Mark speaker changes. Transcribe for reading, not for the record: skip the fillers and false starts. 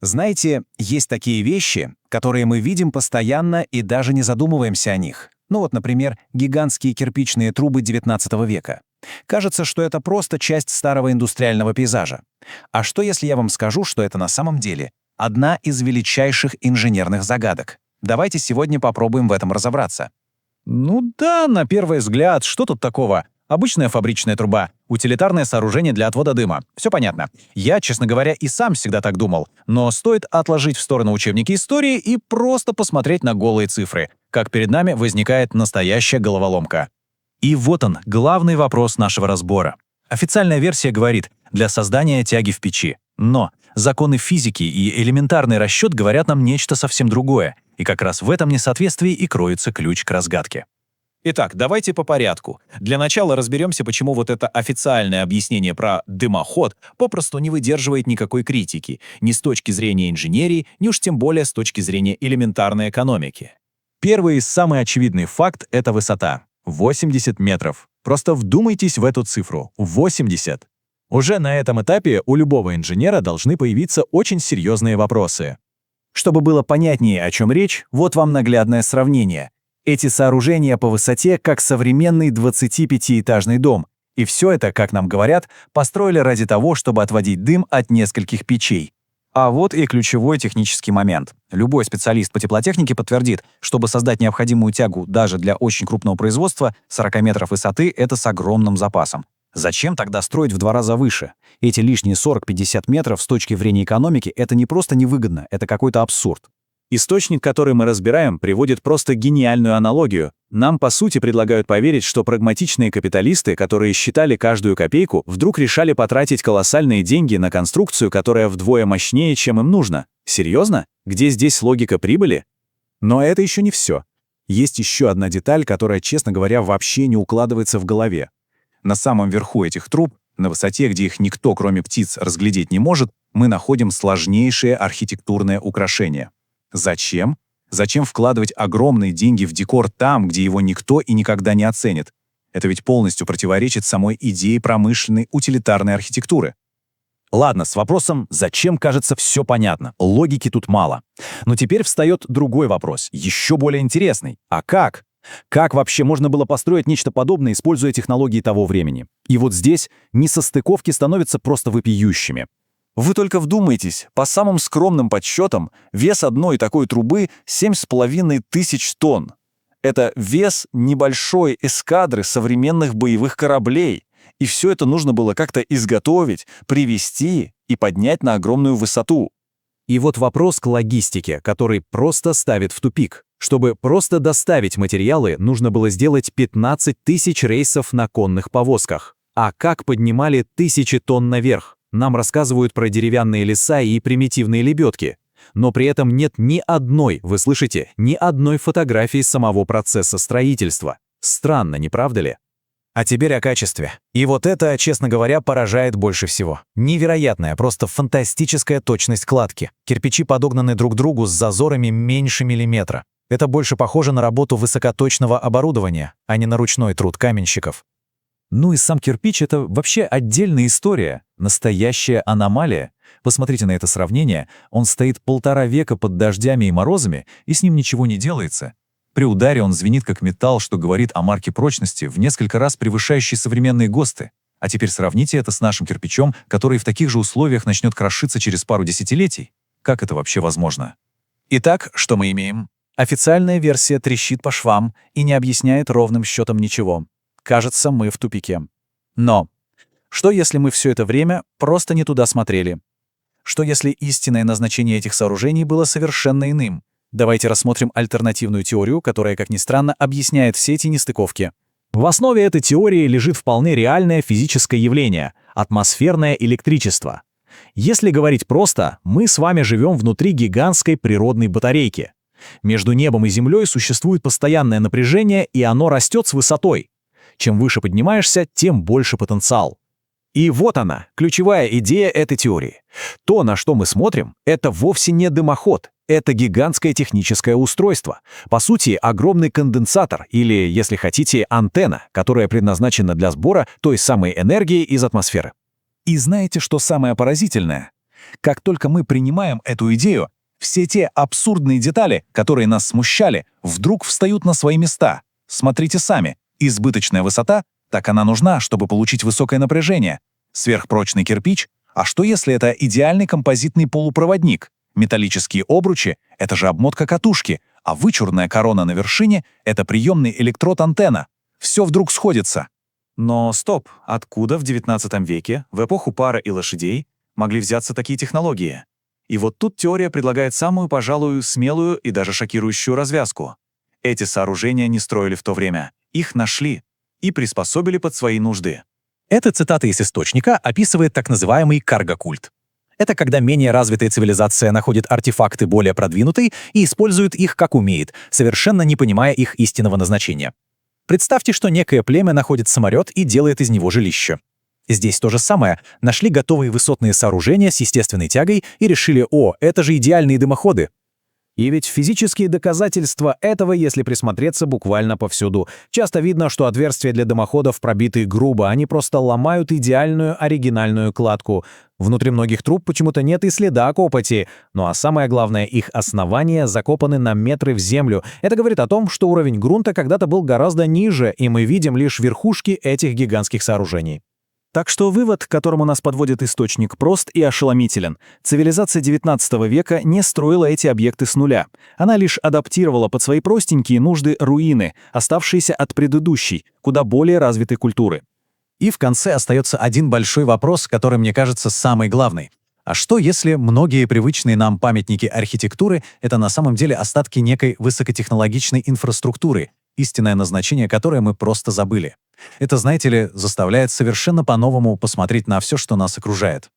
Speaker 1: Знаете, есть такие вещи, которые мы видим постоянно и даже не задумываемся о них. Ну вот, например, гигантские кирпичные трубы XIX века. Кажется, что это просто часть старого индустриального пейзажа. А что, если я вам скажу, что это на самом деле одна из величайших инженерных загадок? Давайте сегодня попробуем в этом разобраться.
Speaker 2: Ну да, на первый взгляд, что тут такого? Обычная фабричная труба, утилитарное сооружение для отвода дыма. Все понятно. Я, честно говоря, и сам всегда так думал. Но стоит отложить в сторону учебники истории и просто посмотреть на голые цифры, как перед нами возникает настоящая головоломка. И вот он, главный вопрос нашего разбора. Официальная версия говорит «для создания тяги в печи». Но законы физики и элементарный расчет говорят нам нечто совсем другое. И как раз в этом несоответствии и кроется ключ к разгадке. Итак, давайте по порядку. Для начала разберемся, почему вот это официальное объяснение про дымоход попросту не выдерживает никакой критики, ни с точки зрения инженерии, ни уж тем более с точки зрения элементарной экономики. Первый и самый очевидный факт — это высота. 80 метров. Просто вдумайтесь в эту цифру. 80. Уже на этом этапе у любого инженера должны появиться очень серьезные вопросы.
Speaker 1: Чтобы было понятнее, о чем речь, вот вам наглядное сравнение. Эти сооружения по высоте как современный 25-этажный дом. И все это, как нам говорят, построили ради того, чтобы отводить дым от нескольких печей. А вот и ключевой технический момент. Любой специалист по теплотехнике подтвердит, чтобы создать необходимую тягу даже для очень крупного производства, 40 метров высоты — это с огромным запасом. Зачем тогда строить в 2 раза выше? Эти лишние 40-50 метров с точки зрения экономики — это не просто невыгодно, это какой-то абсурд.
Speaker 2: Источник, который мы разбираем, приводит просто гениальную аналогию. Нам, по сути, предлагают поверить, что прагматичные капиталисты, которые считали каждую копейку, вдруг решали потратить колоссальные деньги на конструкцию, которая вдвое мощнее, чем им нужно. Серьезно? Где здесь логика прибыли?
Speaker 1: Но это еще не все. Есть еще одна деталь, которая, честно говоря, вообще не укладывается в голове. На самом верху этих труб, на высоте, где их никто, кроме птиц, разглядеть не может, мы находим сложнейшее архитектурное украшение. Зачем? Зачем вкладывать огромные деньги в декор там, где его никто и никогда не оценит? Это ведь полностью противоречит самой идее промышленной утилитарной архитектуры.
Speaker 2: Ладно, с вопросом «зачем?» кажется все понятно, логики тут мало. Но теперь встает другой вопрос, еще более интересный. А как? Как вообще можно было построить нечто подобное, используя технологии того времени? И вот здесь несостыковки становятся просто вопиющими.
Speaker 1: Вы только вдумайтесь, по самым скромным подсчетам, вес одной такой трубы 7500 тонн. Это вес небольшой эскадры современных боевых кораблей. И все это нужно было как-то изготовить, привезти и поднять на огромную высоту.
Speaker 2: И вот вопрос к логистике, который просто ставит в тупик. Чтобы просто доставить материалы, нужно было сделать 15 тысяч рейсов на конных повозках. А как поднимали тысячи тонн наверх? Нам рассказывают про деревянные леса и примитивные лебедки. Но при этом нет ни одной, вы слышите, ни одной фотографии самого процесса строительства. Странно, не правда ли?
Speaker 1: А теперь о качестве. И вот это, честно говоря, поражает больше всего. Невероятная, просто фантастическая точность кладки. Кирпичи подогнаны друг к другу с зазорами меньше миллиметра. Это больше похоже на работу высокоточного оборудования, а не на ручной труд каменщиков.
Speaker 2: Ну и сам кирпич — это вообще отдельная история, настоящая аномалия. Посмотрите на это сравнение, он стоит 1,5 века под дождями и морозами, и с ним ничего не делается. При ударе он звенит как металл, что говорит о марке прочности, в несколько раз превышающей современные ГОСТы. А теперь сравните это с нашим кирпичом, который в таких же условиях начнет крошиться через пару десятилетий. Как это вообще возможно?
Speaker 1: Итак, что мы имеем? Официальная версия трещит по швам и не объясняет ровным счетом ничего. Кажется, мы в тупике. Но что если мы все это время просто не туда смотрели? Что если истинное назначение этих сооружений было совершенно иным? Давайте рассмотрим альтернативную теорию, которая, как ни странно, объясняет все эти нестыковки.
Speaker 2: В основе этой теории лежит вполне реальное физическое явление — атмосферное электричество. Если говорить просто, мы с вами живем внутри гигантской природной батарейки. Между небом и землей существует постоянное напряжение, и оно растет с высотой. Чем выше поднимаешься, тем больше потенциал. И вот она, ключевая идея этой теории. То, на что мы смотрим, это вовсе не дымоход, это гигантское техническое устройство. По сути, огромный конденсатор или, если хотите, антенна, которая предназначена для сбора той самой энергии из атмосферы.
Speaker 1: И знаете, что самое поразительное? Как только мы принимаем эту идею, все те абсурдные детали, которые нас смущали, вдруг встают на свои места. Смотрите сами. Избыточная высота, так она нужна, чтобы получить высокое напряжение. Сверхпрочный кирпич, а что если это идеальный композитный полупроводник? Металлические обручи — это же обмотка катушки, а вычурная корона на вершине — это приемный электрод-антенна. Все вдруг сходится.
Speaker 2: Но стоп, откуда в XIX веке, в эпоху пара и лошадей, могли взяться такие технологии? И вот тут теория предлагает самую, пожалуй, смелую и даже шокирующую развязку. Эти сооружения не строили в то время, их нашли и приспособили под свои нужды.
Speaker 3: Эта цитата из источника описывает так называемый карго-культ. Это когда менее развитая цивилизация находит артефакты более продвинутой и использует их как умеет, совершенно не понимая их истинного назначения. Представьте, что некое племя находит самолет и делает из него жилище. Здесь то же самое. Нашли готовые высотные сооружения с естественной тягой и решили: «О, это же идеальные дымоходы».
Speaker 4: И ведь физические доказательства этого, если присмотреться, буквально повсюду. Часто видно, что отверстия для дымоходов пробиты грубо, они просто ломают идеальную оригинальную кладку. Внутри многих труб почему-то нет и следа копоти. Ну а самое главное, их основания закопаны на метры в землю. Это говорит о том, что уровень грунта когда-то был гораздо ниже, и мы видим лишь верхушки этих гигантских сооружений.
Speaker 1: Так что вывод, к которому нас подводит источник, прост и ошеломителен. Цивилизация XIX века не строила эти объекты с нуля. Она лишь адаптировала под свои простенькие нужды руины, оставшиеся от предыдущей, куда более развитой культуры.
Speaker 3: И в конце остается один большой вопрос, который, мне кажется, самый главный. А что, если многие привычные нам памятники архитектуры — это на самом деле остатки некой высокотехнологичной инфраструктуры, истинное назначение которой мы просто забыли? Это, знаете ли, заставляет совершенно по-новому посмотреть на все, что нас окружает.